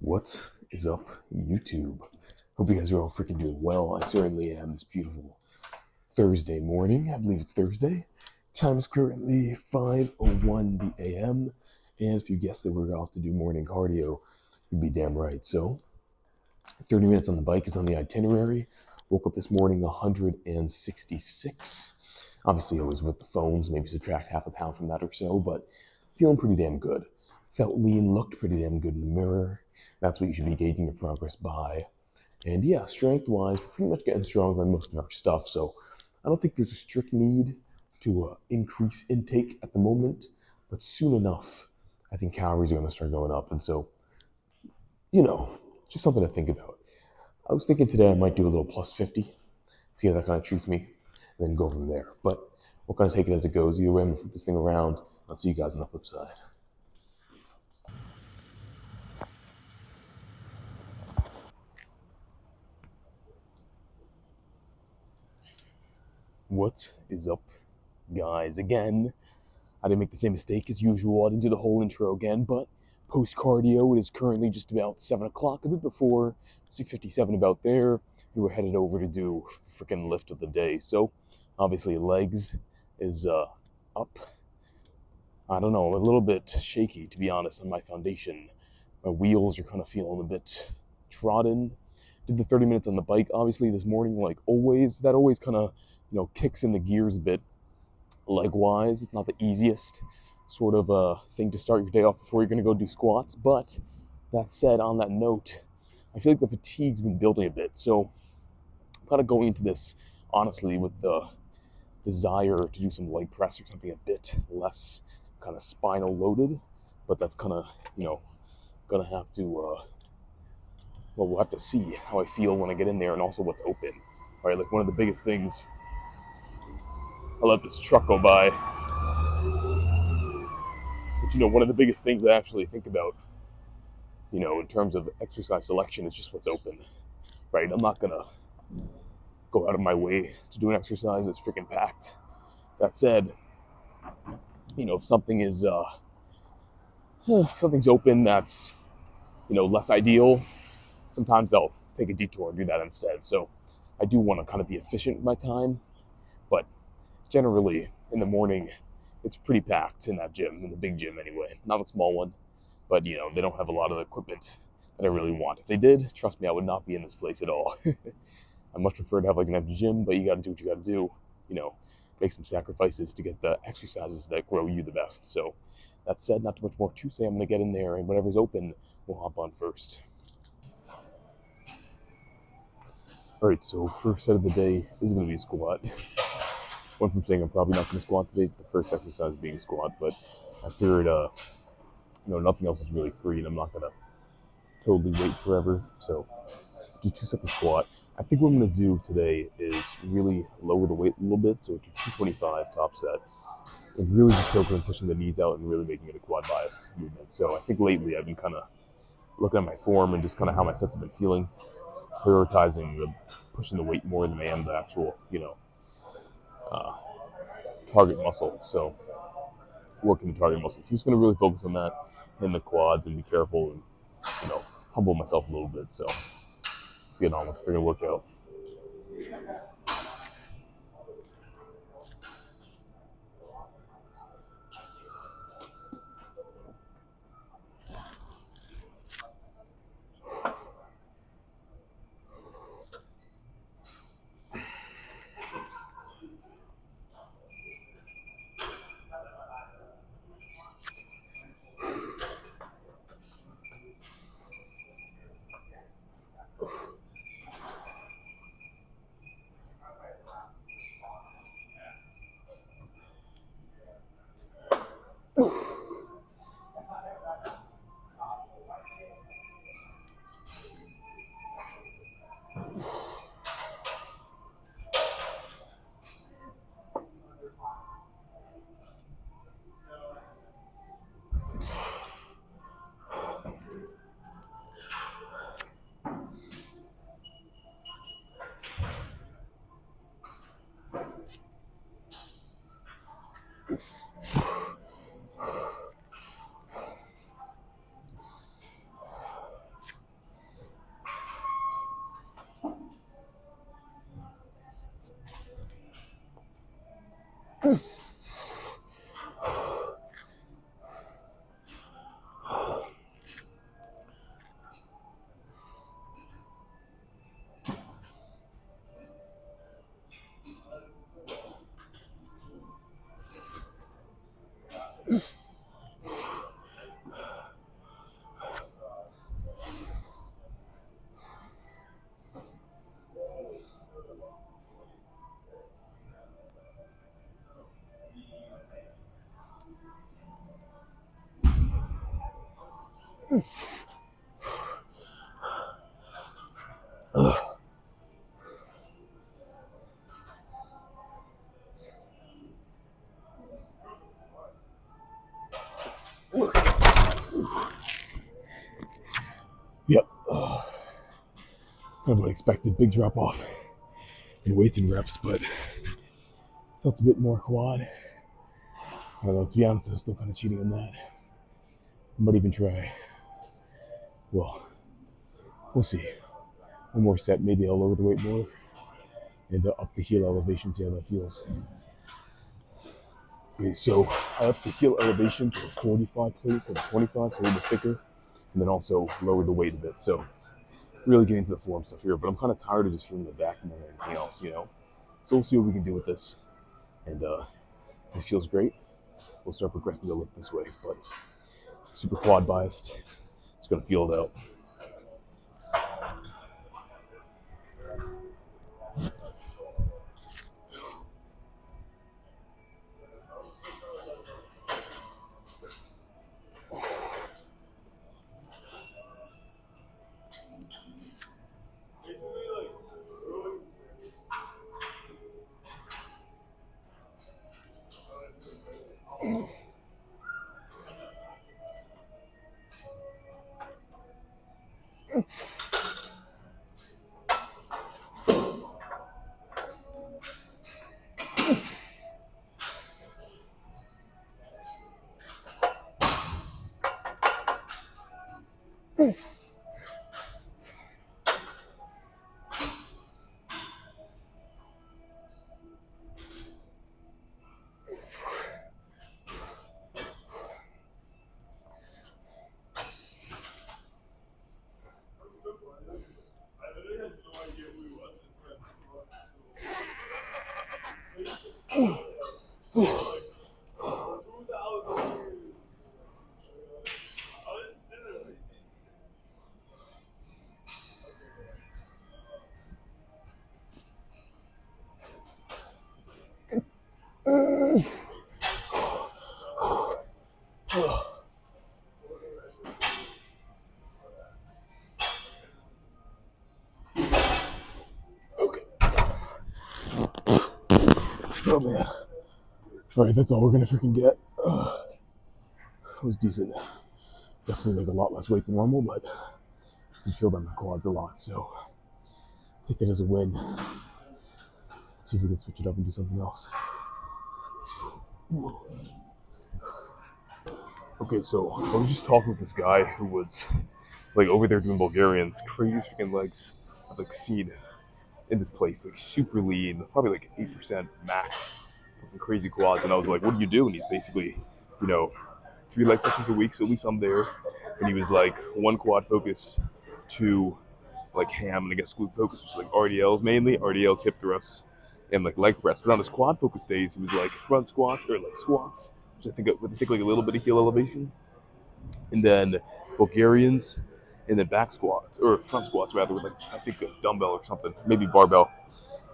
What is up, YouTube? Hope you guys are all freaking doing well. I certainly am this beautiful Thursday morning. I believe it's Thursday. Time is currently 5:01 a.m. And if you guessed that we're off to do morning cardio, you'd be damn right. So, 30 minutes on the bike is on the itinerary. Woke up this morning 166. Obviously, always with the phones, maybe subtract half a pound from that or so, but feeling pretty damn good. Felt lean, looked pretty damn good in the mirror. That's what you should be gauging your progress by. And yeah, strength wise, we're pretty much getting stronger on most of our stuff. So I don't think there's a strict need to increase intake at the moment, but soon enough, I think calories are going to start going up. And so, just something to think about. I was thinking today I might do a little plus 50, see how that kind of treats me, and then go from there. But we'll kind of take it as it goes. Either way, I'm going to flip this thing around. I'll see you guys on the flip side. What is up, guys? Again, I didn't make the same mistake as usual. I didn't do the whole intro again, but post cardio, it is currently just about 7 o'clock, a bit before 6:57 about there. And we're headed over to do the freaking lift of the day. So, obviously, legs is up. I don't know, a little bit shaky, to be honest, on my foundation. My wheels are kind of feeling a bit trodden. Did the 30 minutes on the bike, obviously, this morning, like always. That always kind of, kicks in the gears a bit. Leg-wise, it's not the easiest sort of thing to start your day off before you're going to go do squats. But that said, on that note, I feel like the fatigue's been building a bit. So I'm kind of going into this, honestly, with the desire to do some leg press or something a bit less kind of spinal loaded. But that's kind of, going to have to, we'll have to see how I feel when I get in there and also what's open. All right, like one of the biggest things, I let this truck go by. But one of the biggest things I actually think about, in terms of exercise selection is just what's open, right? I'm not gonna go out of my way to do an exercise that's freaking packed. That said, if something is, if something's open that's, less ideal, sometimes I'll take a detour and do that instead. So I do want to kind of be efficient with my time, but generally in the morning, it's pretty packed in that gym, in the big gym anyway, not a small one. But, they don't have a lot of the equipment that I really want. If they did, trust me, I would not be in this place at all. I much prefer to have like an empty gym, but you got to do what you got to do. Make some sacrifices to get the exercises that grow you the best. So that said, not too much more to say. I'm going to get in there, and whatever's open, we'll hop on first. All right, so first set of the day is going to be a squat. Went from saying I'm probably not going to squat today to the first exercise being a squat, but I figured, nothing else is really free, and I'm not going to totally wait forever. So do 2 sets of squat. I think what I'm going to do today is really lower the weight a little bit, so do 225 top set, and really just focus on pushing the knees out and really making it a quad biased movement. So I think lately I've been kind of looking at my form and just kind of how my sets have been feeling, prioritizing pushing the weight more than I am the actual, target muscle. So working the target muscle. So just going to really focus on that in the quads and be careful and, humble myself a little bit. So let's get on with the freaking workout. Ugh. Yep. Kind of unexpected, big drop off in weights and reps, but felt a bit more quad. I don't know, to be honest, I'm still kind of cheating on that. I might even try. Well, we'll see. One more set, maybe I'll lower the weight more and up the heel elevation, see how that feels. Okay, so I upped the heel elevation to a 45 plate instead of 25, so a little bit thicker, and then also lowered the weight a bit. So really getting into the form stuff here, but I'm kind of tired of just feeling the back more than anything else, you know? So we'll see what we can do with this. And this feels great. We'll start progressing the lift this way, but super quad biased. Just gonna feel it out. Okay. Oh man. All right, that's all we're gonna freaking get. It was decent. Definitely like a lot less weight than normal, but I did feel that my quads a lot, so take that as a win. Let's see if we can switch it up and do something else. Okay, so I was just talking with this guy who was like over there doing Bulgarians, craziest freaking legs I've like seen in this place, like super lean, probably like 8% max, fucking crazy quads. And I was like, "What do you do?" And he's basically, you know, 3 leg sessions a week, so at least I'm there. And he was like 1 quad focused, 2 like ham and I guess glute focus, which is like RDLs mainly, RDLs, hip thrusts, and like leg press. But on his quad focus days, he was like front squats or like squats, which I think would take like a little bit of heel elevation, and then Bulgarians, and then back squats or front squats rather with like I think a dumbbell or something, maybe barbell.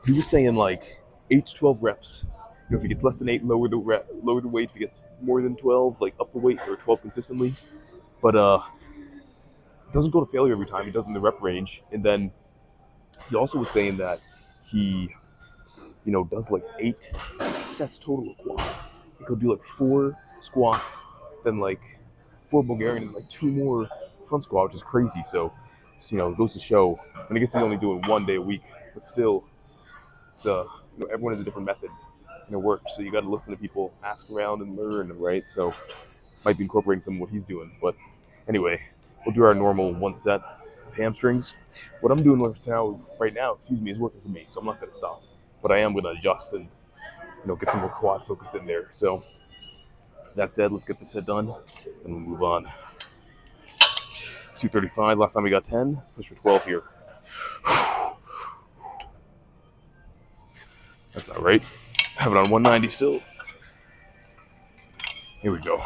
He was saying like 8 to 12 reps. You know, if he gets less than 8, lower the weight. If he gets more than 12, like up the weight or 12 consistently. But doesn't go to failure every time. He does in the rep range, and then he also was saying that he, you know, does like 8 sets total of quad. He'll do like 4 squat, then like 4 Bulgarian, and like 2 more front squat, which is crazy. So, you know, it goes to show. And I guess he's only doing 1 day a week, but still, it's you know, everyone has a different method and it works. So you got to listen to people, ask around, and learn, right? So, might be incorporating some of what he's doing. But anyway, we'll do our normal 1 set of hamstrings. What I'm doing right now, is working for me, so I'm not going to stop. But I am going to adjust and, you know, get some more quad focus in there. So that said, let's get this set done and we'll move on. 235. Last time we got 10. Let's push for 12 here. That's not right. I have it on 190 still. Here we go.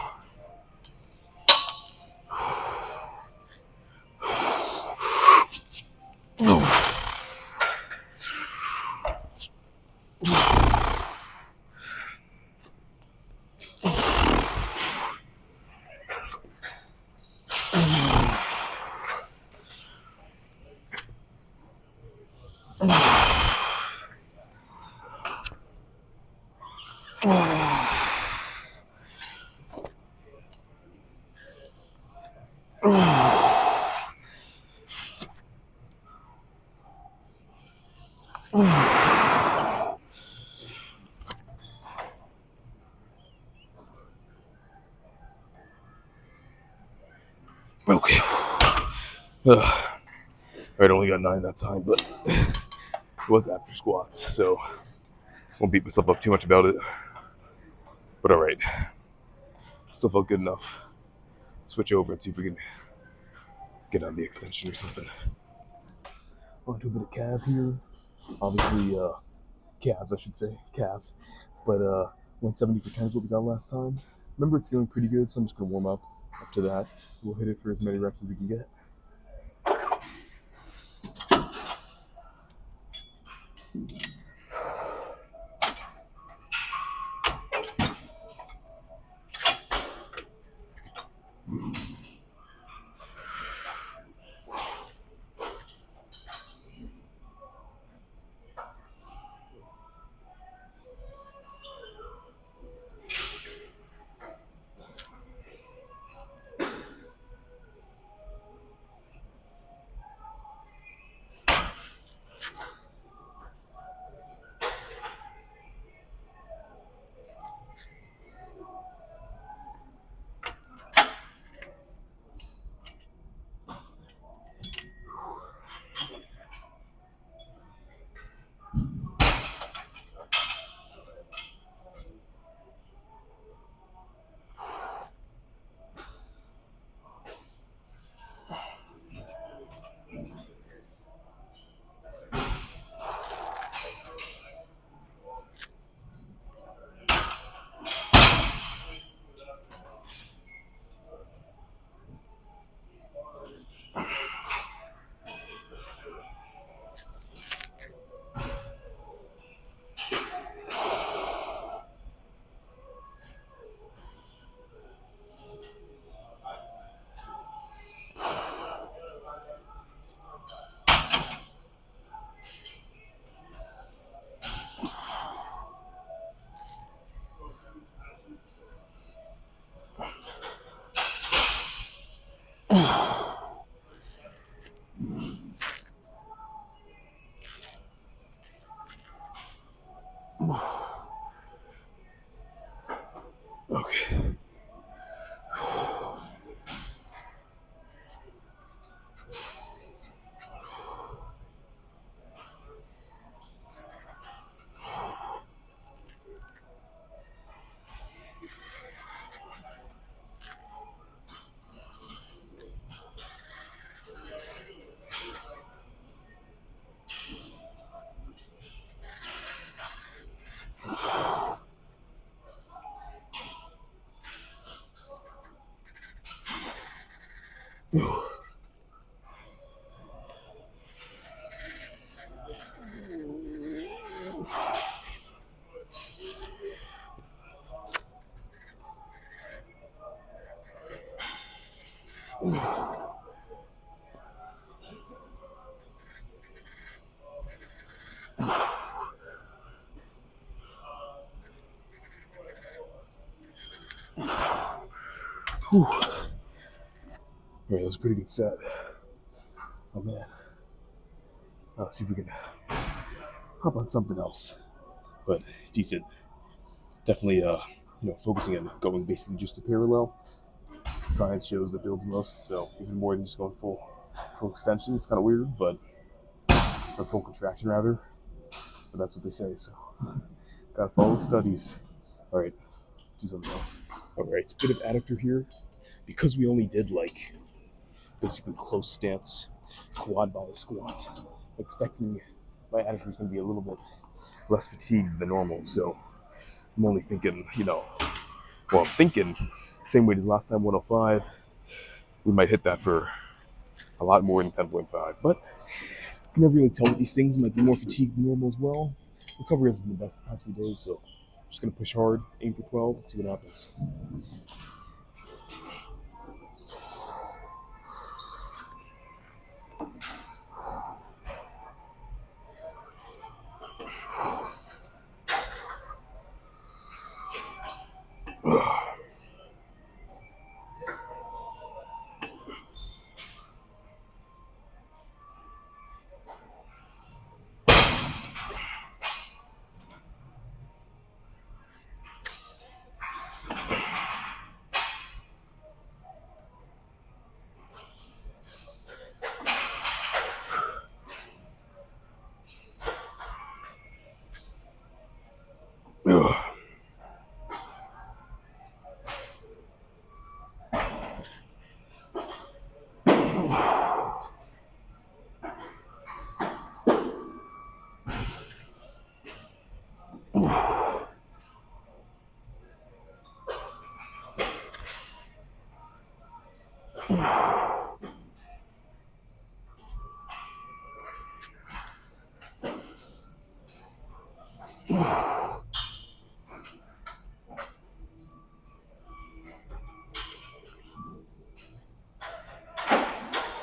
Okay. I only got 9 that time, but it was after squats, so won't beat myself up too much about it. But all right, still felt good enough. Switch over and see if we can get on the extension or something. Onto a bit of calf here. Obviously, calves, I should say, calf. But 170 for 10 is what we got last time. Remember, it's feeling pretty good, so I'm just gonna warm up to that. We'll hit it for as many reps as we can get. Okay. Whew. All right, that was a pretty good set. Oh man. Let's see if we can hop on something else. But decent. Definitely, focusing on going basically just a parallel. Science shows that builds most, so even more than just going full extension. It's kind of weird, but or full contraction rather. But that's what they say. So gotta follow studies. All right, let's do something else. All right, bit of adductor here because we only did like basically close stance quad volley squat. Expecting my adductor is going to be a little bit less fatigued than normal. So I'm only thinking, I'm thinking same weight as last time, 105. We might hit that for a lot more than 10.5. But you can never really tell with these things. Might be more fatigued than normal as well. Recovery hasn't been the best the past few days, so I'm just going to push hard, aim for 12, and see what happens.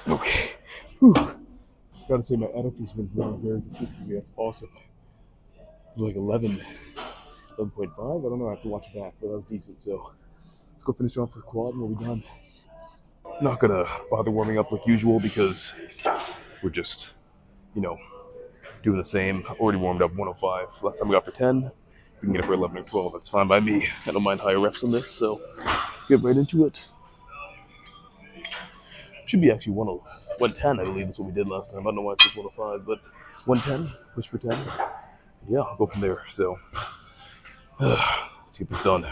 Okay. Whew. Gotta say, my adductor's been growing very consistently. That's awesome. Like 11.5. I don't know. I have to watch it back, but that was decent. So let's go finish off with quad and we'll be done. Not gonna bother warming up like usual because we're just, you know, doing the same. Already warmed up 105. Last time we got for 10. We can get it for 11 or 12. That's fine by me. I don't mind higher refs on this, so get right into it. Should be actually 110, I believe is what we did last time. I don't know why it says 105, but 110, push for 10. Yeah, I'll go from there. So let's get this done.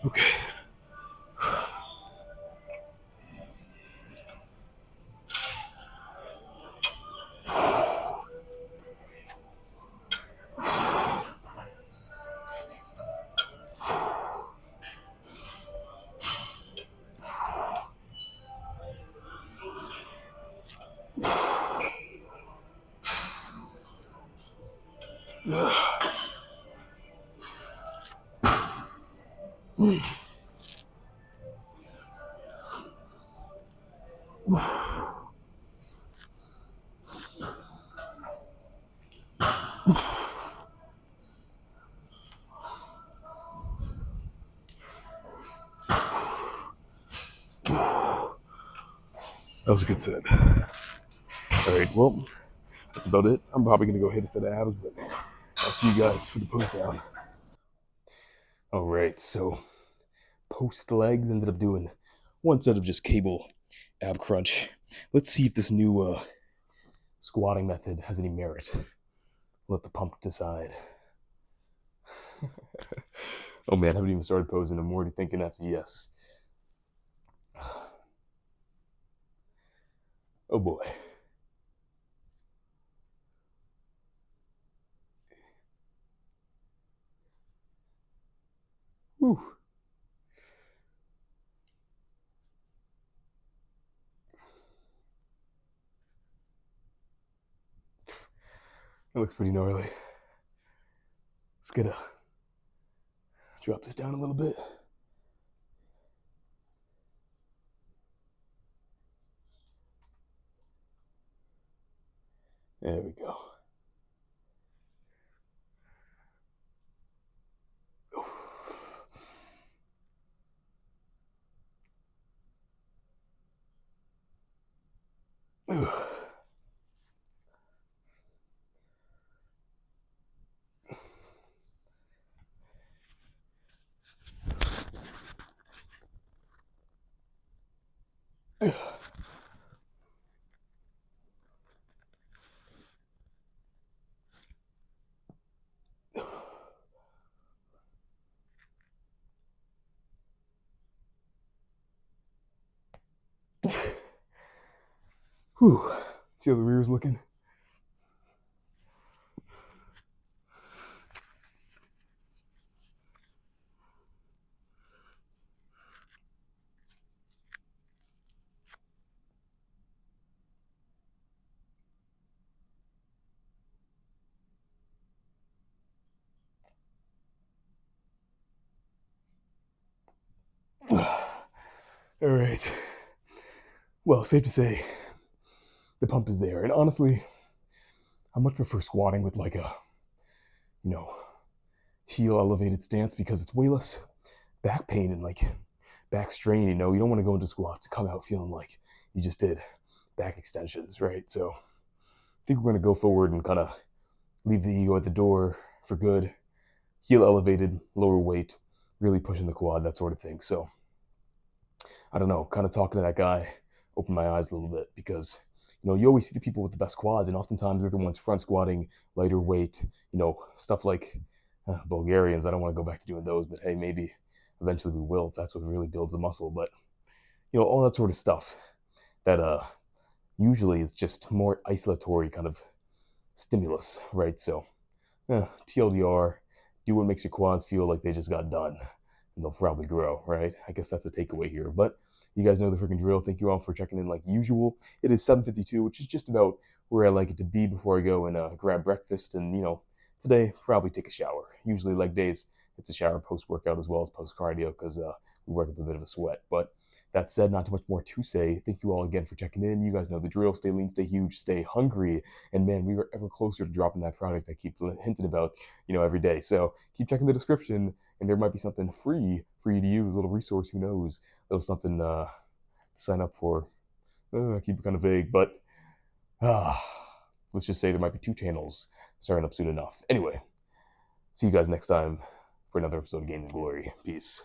Okay. That was a good set. All right, well, that's about it. I'm probably gonna go hit a set of abs, but I'll see you guys for the post down. All right, so post legs ended up doing one set of just cable ab crunch. Let's see if this new squatting method has any merit. Let the pump decide. Oh man, I haven't even started posing. I'm already thinking that's a yes. Oh boy. Whew. That looks pretty gnarly. Let's get a drop this down a little bit. There we go. Whew. See how the rear's looking? All right. Well, safe to say, the pump is there. And honestly, I much prefer squatting with like a, you know, heel elevated stance because it's way less back pain and like back strain. You know, you don't want to go into squats and come out feeling like you just did back extensions, right? So I think we're going to go forward and kind of leave the ego at the door for good. heel elevated, lower weight, really pushing the quad, that sort of thing. So I don't know, kind of talking to that guy opened my eyes a little bit because you always see the people with the best quads, and oftentimes they're the ones front squatting, lighter weight, stuff like Bulgarians. I don't want to go back to doing those, but hey, maybe eventually we will if that's what really builds the muscle. But all that sort of stuff that usually is just more isolatory kind of stimulus, right? So TLDR, do what makes your quads feel like they just got done, and they'll probably grow, right? I guess that's the takeaway here. But you guys know the freaking drill. Thank you all for checking in like usual. It is 7:52, which is just about where I like it to be before I go and grab breakfast. And today probably take a shower. Usually leg days, it's a shower post workout as well as post cardio because we work up a bit of a sweat. But that said, not too much more to say. Thank you all again for checking in. You guys know the drill. Stay lean, stay huge, stay hungry. And man, we are ever closer to dropping that product I keep hinting about, every day. So keep checking the description, and there might be something free for you to use, a little resource, who knows, a little something to sign up for. I keep it kind of vague, but let's just say there might be 2 channels starting up soon enough. Anyway, see you guys next time for another episode of Gains and Glory. Peace.